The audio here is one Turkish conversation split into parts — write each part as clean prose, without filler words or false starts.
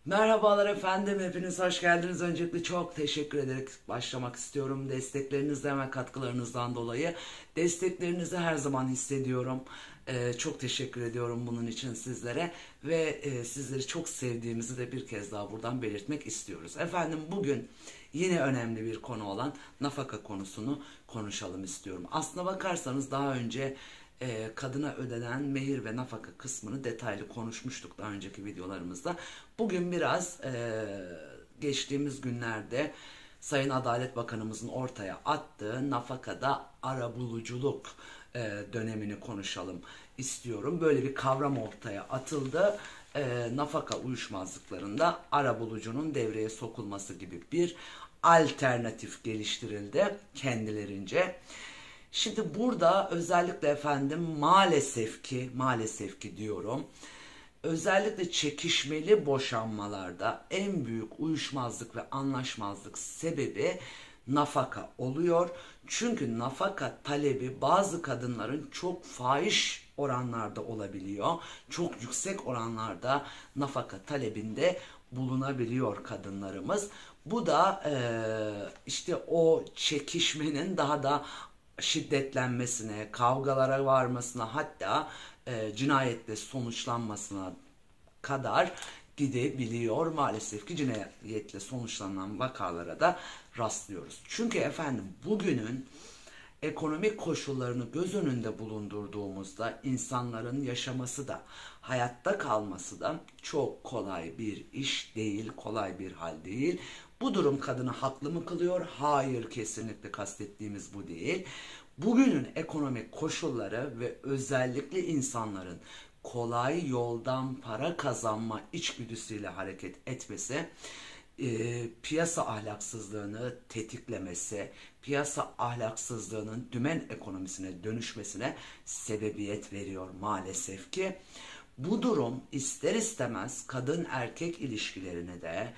Merhabalar efendim, hepiniz hoş geldiniz. Öncelikle çok teşekkür ederek başlamak istiyorum. Desteklerinizden ve katkılarınızdan dolayı. Desteklerinizi her zaman hissediyorum. Çok teşekkür ediyorum bunun için sizlere. Ve sizleri çok sevdiğimizi de bir kez daha buradan belirtmek istiyoruz. Efendim bugün yine önemli bir konu olan nafaka konusunu konuşalım istiyorum. Aslına bakarsanız daha önce kadına ödenen mehir ve nafaka kısmını detaylı konuşmuştuk daha önceki videolarımızda. Bugün biraz geçtiğimiz günlerde Sayın Adalet Bakanımızın ortaya attığı nafakada arabuluculuk dönemini konuşalım istiyorum. Böyle bir kavram ortaya atıldı. Nafaka uyuşmazlıklarında arabulucunun devreye sokulması gibi bir alternatif geliştirildi kendilerince. Şimdi burada özellikle efendim maalesef ki diyorum. Özellikle çekişmeli boşanmalarda en büyük uyuşmazlık ve anlaşmazlık sebebi nafaka oluyor. Çünkü nafaka talebi bazı kadınların çok fahiş oranlarda olabiliyor. Çok yüksek oranlarda nafaka talebinde bulunabiliyor kadınlarımız. Bu da işte o çekişmenin daha da şiddetlenmesine, kavgalara varmasına, hatta cinayetle sonuçlanmasına kadar gidebiliyor. Maalesef ki cinayetle sonuçlanan vakalara da rastlıyoruz. Çünkü efendim bugünün ekonomik koşullarını göz önünde bulundurduğumuzda insanların yaşaması da hayatta kalması da çok kolay bir iş değil, kolay bir hal değil. Bu durum kadını haklı mı kılıyor? Hayır, kesinlikle kastettiğimiz bu değil. Bugünün ekonomik koşulları ve özellikle insanların kolay yoldan para kazanma içgüdüsüyle hareket etmesi, piyasa ahlaksızlığını tetiklemesi, piyasa ahlaksızlığının dümen ekonomisine dönüşmesine sebebiyet veriyor maalesef ki. Bu durum ister istemez kadın erkek ilişkilerini de,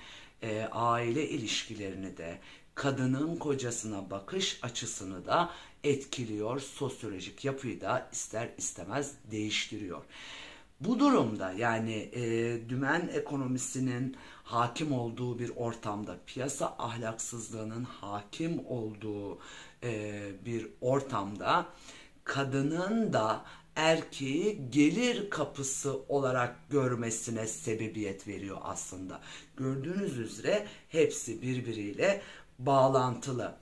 aile ilişkilerini de, kadının kocasına bakış açısını da etkiliyor, sosyolojik yapıyı da ister istemez değiştiriyor. Bu durumda yani dümen ekonomisinin hakim olduğu bir ortamda, piyasa ahlaksızlığının hakim olduğu bir ortamda kadının da erkeği gelir kapısı olarak görmesine sebebiyet veriyor aslında. Gördüğünüz üzere hepsi birbiriyle bağlantılı.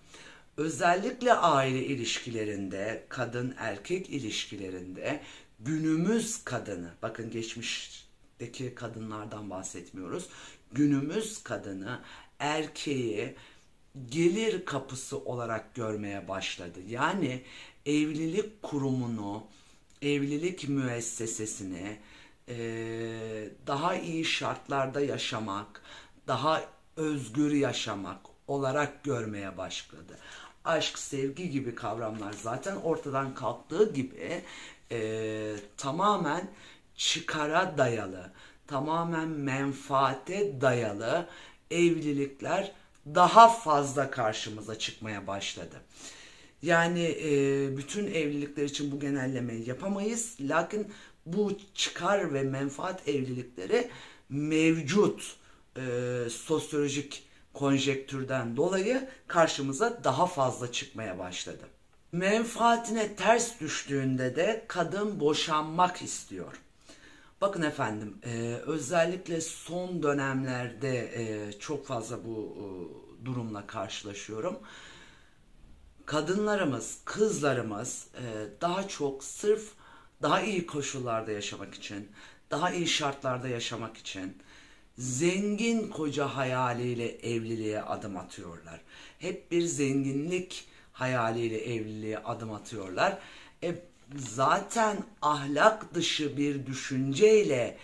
Özellikle aile ilişkilerinde, kadın erkek ilişkilerinde günümüz kadını, bakın geçmişteki kadınlardan bahsetmiyoruz. Günümüz kadını erkeği gelir kapısı olarak görmeye başladı. Yani evlilik kurumunu, evlilik müessesesini daha iyi şartlarda yaşamak, daha özgür yaşamak olarak görmeye başladı. Aşk, sevgi gibi kavramlar zaten ortadan kalktığı gibi tamamen çıkara dayalı, tamamen menfaate dayalı evlilikler daha fazla karşımıza çıkmaya başladı. Yani bütün evlilikler için bu genellemeyi yapamayız. Lakin bu çıkar ve menfaat evlilikleri mevcut sosyolojik konjektürden dolayı karşımıza daha fazla çıkmaya başladı. Menfaatine ters düştüğünde de kadın boşanmak istiyor. Bakın efendim, özellikle son dönemlerde çok fazla bu durumla karşılaşıyorum. Kadınlarımız, kızlarımız daha çok sırf daha iyi koşullarda yaşamak için, daha iyi şartlarda yaşamak için zengin koca hayaliyle evliliğe adım atıyorlar. Hep bir zenginlik hayaliyle evliliğe adım atıyorlar. Zaten ahlak dışı bir düşünceyle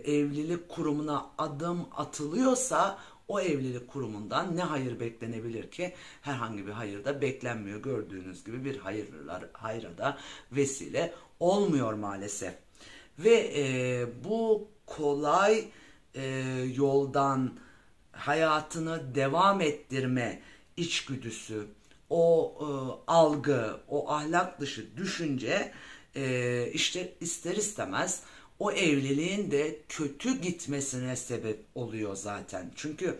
evlilik kurumuna adım atılıyorsa o evlilik kurumundan ne hayır beklenebilir ki? Herhangi bir hayır da beklenmiyor. Gördüğünüz gibi bir hayra da vesile olmuyor maalesef. Ve bu kolay yoldan hayatını devam ettirme içgüdüsü, o algı, o ahlak dışı düşünce işte ister istemez o evliliğin de kötü gitmesine sebep oluyor zaten. Çünkü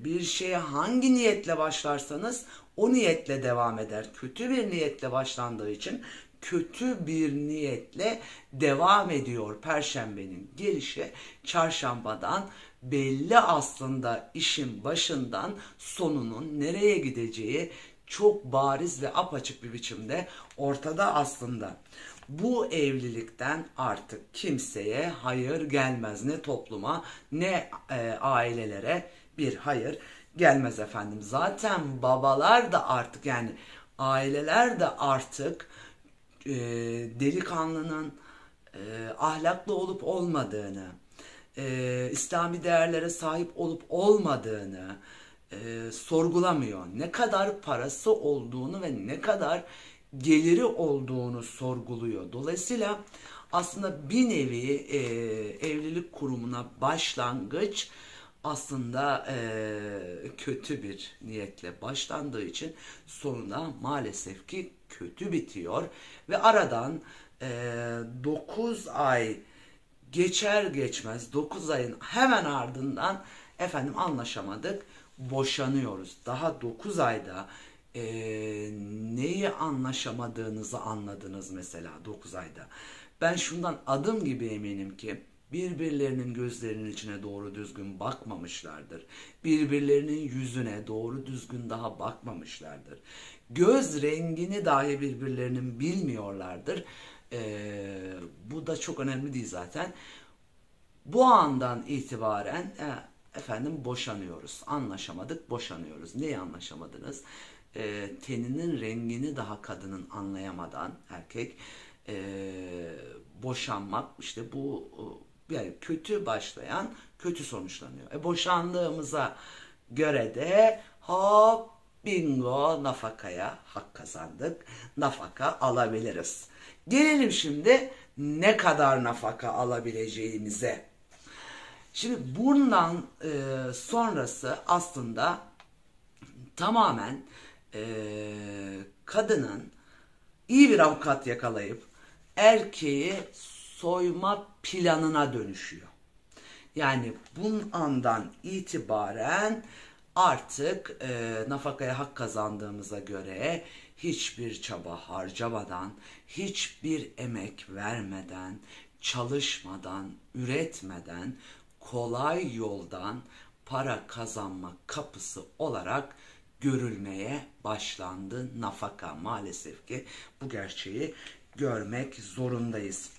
bir şeye hangi niyetle başlarsanız o niyetle devam eder. Kötü bir niyetle başlandığı için kötü bir niyetle devam ediyor. Perşembenin gelişi çarşambadan belli aslında, işin başından sonunun nereye gideceği çok bariz ve apaçık bir biçimde ortada aslında. Bu evlilikten artık kimseye hayır gelmez. Ne topluma ne ailelere bir hayır gelmez efendim. Zaten babalar da artık, yani aileler de artık delikanlının ahlaklı olup olmadığını, İslami değerlere sahip olup olmadığını sorgulamıyor. Ne kadar parası olduğunu ve ne kadar geliri olduğunu sorguluyor. Dolayısıyla aslında bir nevi evlilik kurumuna başlangıç aslında kötü bir niyetle başlandığı için sonunda maalesef ki kötü bitiyor ve aradan 9 ay geçer geçmez, 9 ayın hemen ardından efendim anlaşamadık, boşanıyoruz. Daha 9 ayda neyi anlaşamadığınızı anladınız mesela 9 ayda. Ben şundan adım gibi eminim ki birbirlerinin gözlerinin içine doğru düzgün bakmamışlardır. Birbirlerinin yüzüne doğru düzgün daha bakmamışlardır. Göz rengini dahi birbirlerinin bilmiyorlardır. Bu da çok önemli değil zaten. Bu andan itibaren efendim boşanıyoruz. Anlaşamadık, boşanıyoruz. Neyi anlaşamadınız? Teninin rengini daha kadının anlayamadan erkek boşanmak, işte bu yani kötü başlayan kötü sonuçlanıyor. Boşandığımıza göre de hop bingo, nafakaya hak kazandık. Nafaka alabiliriz. Gelelim şimdi ne kadar nafaka alabileceğimize. Şimdi bundan sonrası aslında tamamen kadının iyi bir avukat yakalayıp erkeği soyma planına dönüşüyor. Yani bunun andan itibaren artık nafakaya hak kazandığımıza göre hiçbir çaba harcamadan, hiçbir emek vermeden, çalışmadan, üretmeden, kolay yoldan para kazanma kapısı olarak görülmeye başlandı nafaka. Maalesef ki bu gerçeği görmek zorundayız.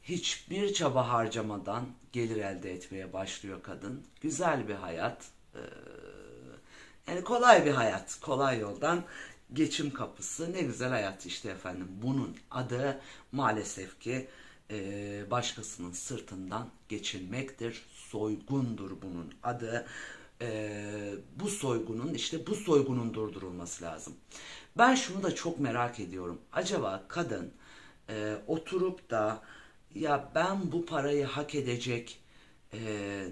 Hiçbir çaba harcamadan gelir elde etmeye başlıyor kadın. Güzel bir hayat, yani kolay bir hayat, kolay yoldan geçim kapısı, ne güzel hayat işte efendim. Bunun adı maalesef ki başkasının sırtından geçinmektir. Soygundur bunun adı. Bu soygunun, işte bu soygunun durdurulması lazım. Ben şunu da çok merak ediyorum. Acaba kadın oturup da ya ben bu parayı hak edecek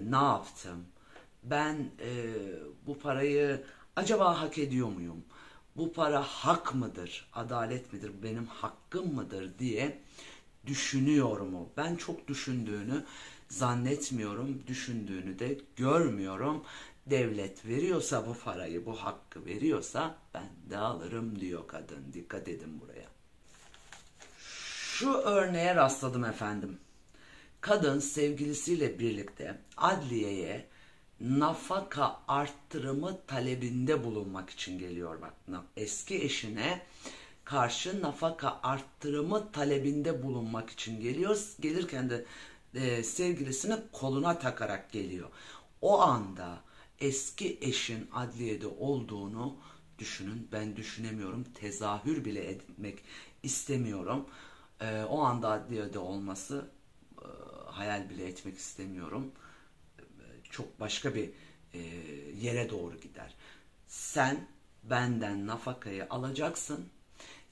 ne yaptım? Ben bu parayı acaba hak ediyor muyum? Bu para hak mıdır, adalet midir, benim hakkım mıdır diye düşünüyor mu? Ben çok düşündüğünü zannetmiyorum, düşündüğünü de görmüyorum. Devlet veriyorsa bu parayı, bu hakkı veriyorsa ben de alırım diyor kadın. Dikkat edin buraya. Şu örneğe rastladım efendim. Kadın sevgilisiyle birlikte adliyeye nafaka arttırımı talebinde bulunmak için geliyor. Bak, eski eşine karşı nafaka arttırımı talebinde bulunmak için geliyor. Gelirken de sevgilisini koluna takarak geliyor. O anda eski eşin adliyede olduğunu düşünün. Ben düşünemiyorum. Tezahür bile etmek istemiyorum. O anda adliyede olması hayal bile etmek istemiyorum. Çok başka bir yere doğru gider. Sen benden nafakayı alacaksın.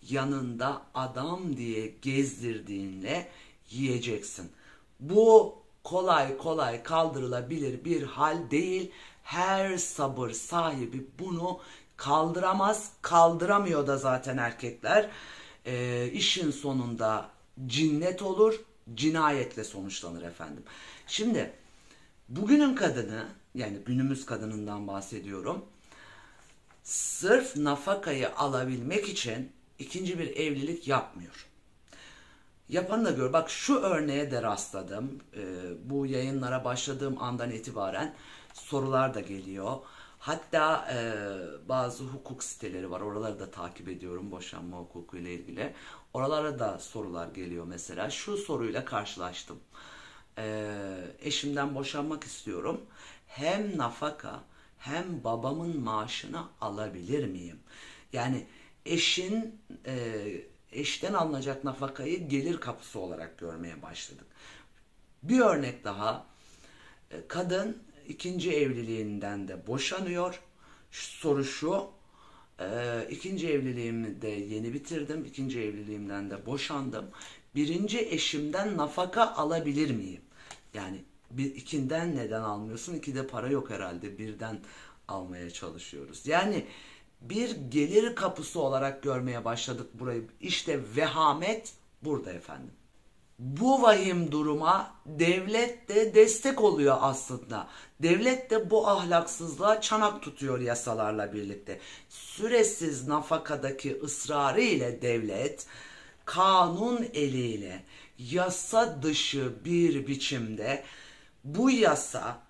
Yanında adam diye gezdirdiğinle yiyeceksin. Bu kolay kolay kaldırılabilir bir hal değil. Her sabır sahibi bunu kaldıramaz. Kaldıramıyor da zaten erkekler. İşin sonunda cinnet olur. cinayetle sonuçlanır efendim. Şimdi bugünün kadını, yani günümüz kadınından bahsediyorum, sırf nafakayı alabilmek için ikinci bir evlilik yapmıyor. Yapanı da gör. Bak, şu örneğe de rastladım. Bu yayınlara başladığım andan itibaren sorular da geliyor. Hatta bazı hukuk siteleri var. Oraları da takip ediyorum, boşanma hukuku ile ilgili. Oralara da sorular geliyor mesela. Şu soruyla karşılaştım. Eşimden boşanmak istiyorum. Hem nafaka hem babamın maaşını alabilir miyim? Yani eşten alınacak nafakayı gelir kapısı olarak görmeye başladık. Bir örnek daha. Kadın ikinci evliliğinden de boşanıyor. Soru şu. İkinci evliliğimi de yeni bitirdim. İkinci evliliğimden de boşandım. Birinci eşimden nafaka alabilir miyim? Yani ikinden neden almıyorsun? İkide para yok herhalde. Birden almaya çalışıyoruz. Yani bir gelir kapısı olarak görmeye başladık burayı. İşte vehamet burada efendim. Bu vahim duruma devlet de destek oluyor aslında. Devlet de bu ahlaksızlığa çanak tutuyor yasalarla birlikte. Süresiz nafakadaki ısrarı ile devlet kanun eliyle yasa dışı bir biçimde bu yasa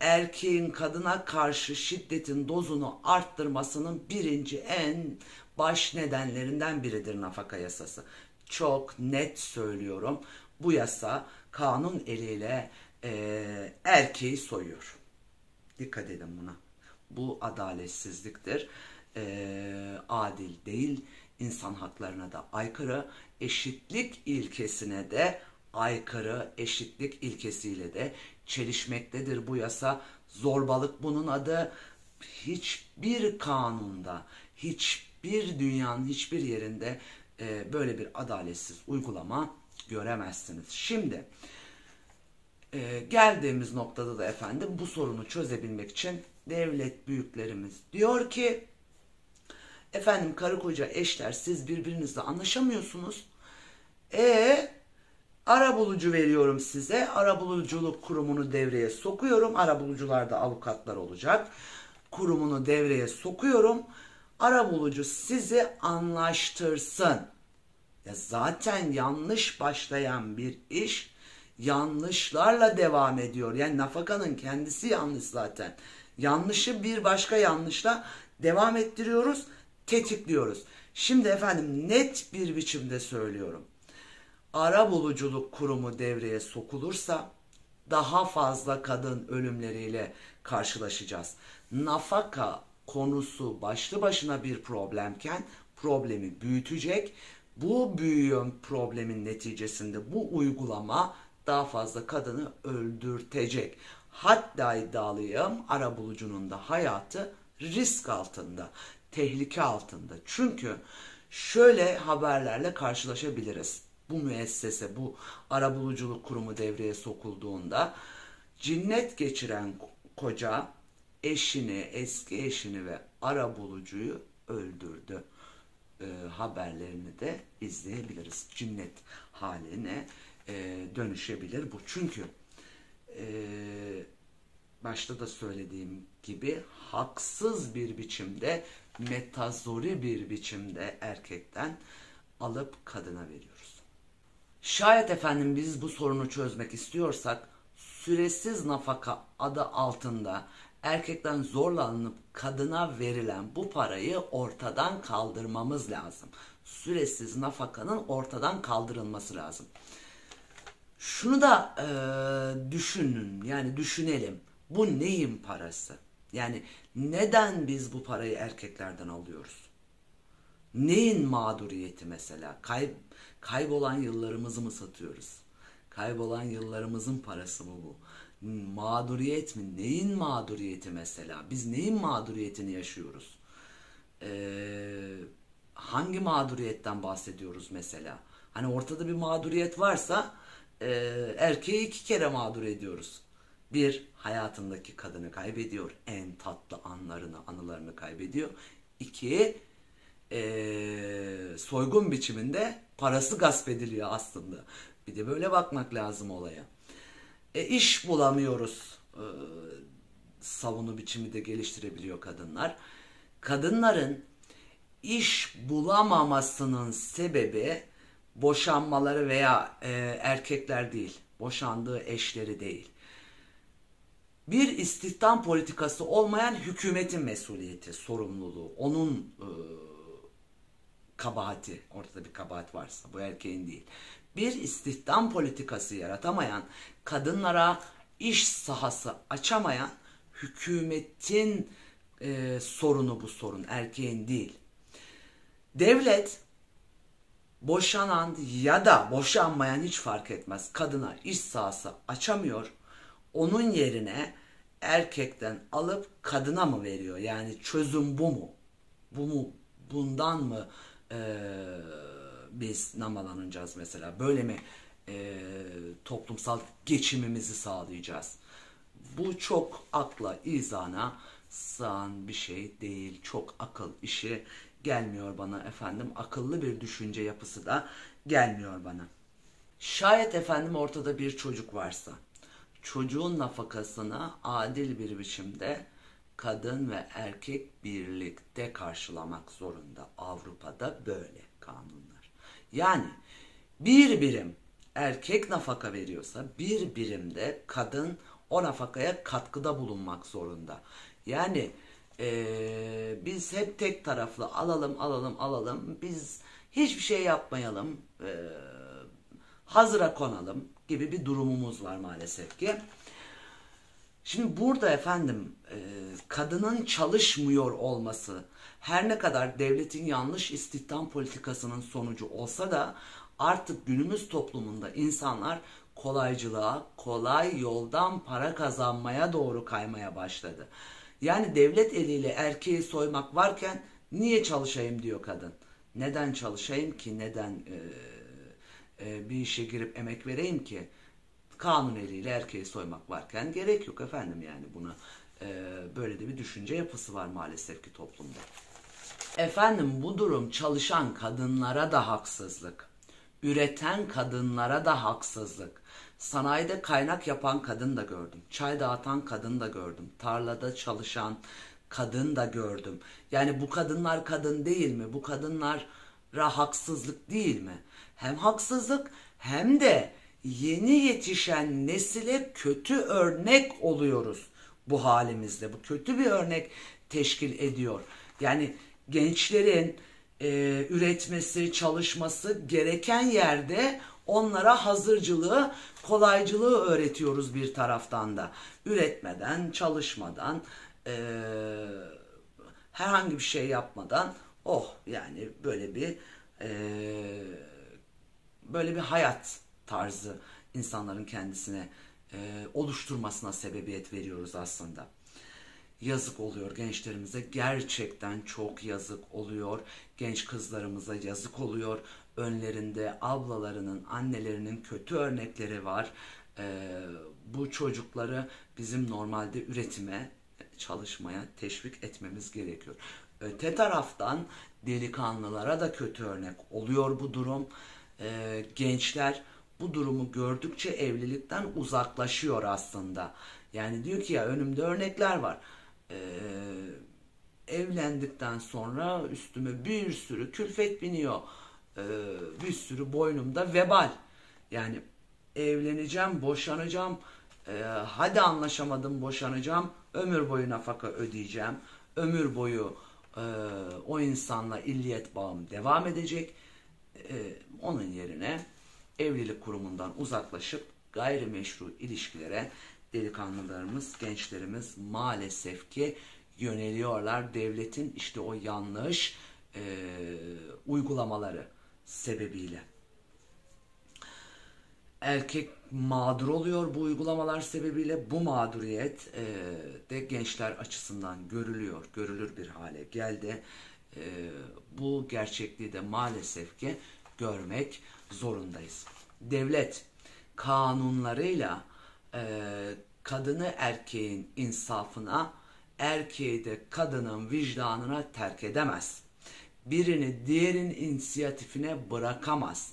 erkeğin kadına karşı şiddetin dozunu arttırmasının birinci en baş nedenlerinden biridir nafaka yasası. Çok net söylüyorum. Bu yasa kanun eliyle erkeği soyuyor. Dikkat edin buna. Bu adaletsizliktir. Adil değil. İnsan haklarına da aykırı. Eşitlik ilkesine de aykırı. Eşitlik ilkesiyle de çelişmektedir bu yasa. Zorbalık bunun adı. Hiçbir kanunda, dünyanın hiçbir yerinde böyle bir adaletsiz uygulama göremezsiniz. Şimdi geldiğimiz noktada da efendim bu sorunu çözebilmek için devlet büyüklerimiz diyor ki, efendim karı koca eşler siz birbirinizle anlaşamıyorsunuz. Arabulucu veriyorum size. Arabuluculuk kurumunu devreye sokuyorum. Arabulucularda avukatlar olacak. Kurumunu devreye sokuyorum. Arabulucu sizi anlaştırsın. Ya zaten yanlış başlayan bir iş yanlışlarla devam ediyor. Yani nafakanın kendisi yanlış zaten. Yanlışı bir başka yanlışla devam ettiriyoruz, tetikliyoruz. Şimdi efendim net bir biçimde söylüyorum. Arabuluculuk kurumu devreye sokulursa daha fazla kadın ölümleriyle karşılaşacağız. Nafaka konusu başlı başına bir problemken problemi büyütecek. Bu büyüyen problemin neticesinde bu uygulama daha fazla kadını öldürtecek. Hatta iddialıyım, arabulucunun da hayatı risk altında, tehlike altında. Çünkü şöyle haberlerle karşılaşabiliriz. Bu müessese, bu arabuluculuk kurumu devreye sokulduğunda cinnet geçiren koca eski eşini ve arabulucuyu öldürdü. Haberlerini de izleyebiliriz. Cinnet haline dönüşebilir bu. Çünkü başta da söylediğim gibi haksız bir biçimde, metazori bir biçimde erkekten alıp kadına veriyoruz. Şayet efendim biz bu sorunu çözmek istiyorsak süresiz nafaka adı altında erkekten zorla alınıp kadına verilen bu parayı ortadan kaldırmamız lazım. Süresiz nafakanın ortadan kaldırılması lazım. Şunu da düşünün, yani düşünelim. Bu neyin parası? Yani neden biz bu parayı erkeklerden alıyoruz? Neyin mağduriyeti mesela? Kaybolan yıllarımızı mı satıyoruz? Kaybolan yıllarımızın parası mı bu? Mağduriyet mi? Neyin mağduriyeti mesela? Biz neyin mağduriyetini yaşıyoruz? Hangi mağduriyetten bahsediyoruz mesela? Hani ortada bir mağduriyet varsa erkeği iki kere mağdur ediyoruz. Bir, hayatındaki kadını kaybediyor. En tatlı anılarını kaybediyor. İki, soygun biçiminde parası gasp ediliyor aslında. Bir de böyle bakmak lazım olaya. İş bulamıyoruz. Savunu biçimi de geliştirebiliyor kadınlar. Kadınların iş bulamamasının sebebi boşanmaları veya erkekler değil, boşandığı eşleri değil. Bir istihdam politikası olmayan hükümetin mesuliyeti, sorumluluğu, onun kabahati, ortada bir kabahat varsa bu erkeğin değil. Bir istihdam politikası yaratamayan, kadınlara iş sahası açamayan hükümetin sorunu bu sorun, erkeğin değil. Devlet boşanan ya da boşanmayan hiç fark etmez kadına iş sahası açamıyor. Onun yerine erkekten alıp kadına mı veriyor? Yani çözüm bu mu? Bundan mı biz namalanacağız mesela? Böyle mi toplumsal geçimimizi sağlayacağız? Bu çok akla, izana sığan bir şey değil. Çok akıl işi gelmiyor bana efendim. Akıllı bir düşünce yapısı da gelmiyor bana. Şayet efendim ortada bir çocuk varsa, çocuğun nafakasını adil bir biçimde kadın ve erkek birlikte karşılamak zorunda. Avrupa'da böyle kanunlar. Yani bir birim erkek nafaka veriyorsa bir birim de kadın o nafakaya katkıda bulunmak zorunda. Yani biz hep tek taraflı alalım, biz hiçbir şey yapmayalım, hazıra konalım gibi bir durumumuz var maalesef ki. Şimdi burada efendim kadının çalışmıyor olması her ne kadar devletin yanlış istihdam politikasının sonucu olsa da artık günümüz toplumunda insanlar kolaycılığa, kolay yoldan para kazanmaya doğru kaymaya başladı. Yani devlet eliyle erkeği soymak varken niye çalışayım diyor kadın. Neden çalışayım ki? Neden bir işe girip emek vereyim ki? Kanun eliyle erkeği soymak varken gerek yok efendim yani buna. Böyle de bir düşünce yapısı var maalesef ki toplumda. Efendim bu durum çalışan kadınlara da haksızlık. Üreten kadınlara da haksızlık. Sanayide kaynak yapan kadın da gördüm. Çay dağıtan kadın da gördüm. Tarlada çalışan kadın da gördüm. Yani bu kadınlar kadın değil mi? Bu kadınlara haksızlık değil mi? Hem haksızlık hem de yeni yetişen nesile kötü örnek oluyoruz bu halimizde. Bu kötü bir örnek teşkil ediyor. Yani gençlerin üretmesi, çalışması gereken yerde onlara hazırcılığı, kolaycılığı öğretiyoruz bir taraftan da. Üretmeden, çalışmadan, herhangi bir şey yapmadan, yani böyle bir hayat tarzı insanların kendisine oluşturmasına sebebiyet veriyoruz aslında. Yazık oluyor gençlerimize, gerçekten çok yazık oluyor. Genç kızlarımıza yazık oluyor. Önlerinde ablalarının, annelerinin kötü örnekleri var. Bu çocukları bizim normalde üretime, çalışmaya teşvik etmemiz gerekiyor. Öte taraftan delikanlılara da kötü örnek oluyor bu durum. Gençler bu durumu gördükçe evlilikten uzaklaşıyor aslında. Yani diyor ki ya önümde örnekler var. Evlendikten sonra üstüme bir sürü külfet biniyor. Bir sürü boynumda vebal. Yani evleneceğim, boşanacağım. Hadi anlaşamadım, boşanacağım. Ömür boyu nafaka ödeyeceğim. Ömür boyu o insanla illiyet bağım devam edecek. Onun yerine evlilik kurumundan uzaklaşıp gayrimeşru ilişkilere delikanlılarımız, gençlerimiz maalesef ki yöneliyorlar. Devletin işte o yanlış uygulamaları sebebiyle. Erkek mağdur oluyor bu uygulamalar sebebiyle. Bu mağduriyet de gençler açısından görülür bir hale geldi. Bu gerçekliği de maalesef ki görmek zorundayız. Devlet kanunlarıyla kadını erkeğin insafına, erkeği de kadının vicdanına terk edemez. Birini diğerin inisiyatifine bırakamaz.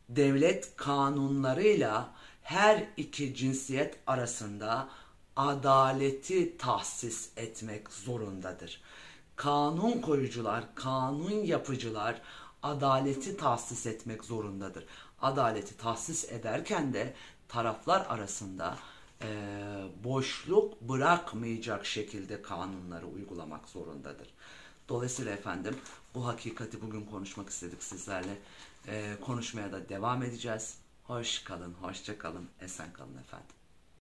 devlet kanunlarıyla her iki cinsiyet arasında adaleti tahsis etmek zorundadır. Kanun koyucular, kanun yapıcılar adaleti tahsis etmek zorundadır. Adaleti tahsis ederken de taraflar arasında boşluk bırakmayacak şekilde kanunları uygulamak zorundadır. Dolayısıyla efendim bu hakikati bugün konuşmak istedik sizlerle. Konuşmaya da devam edeceğiz. Hoş kalın, hoşça kalın, esen kalın efendim.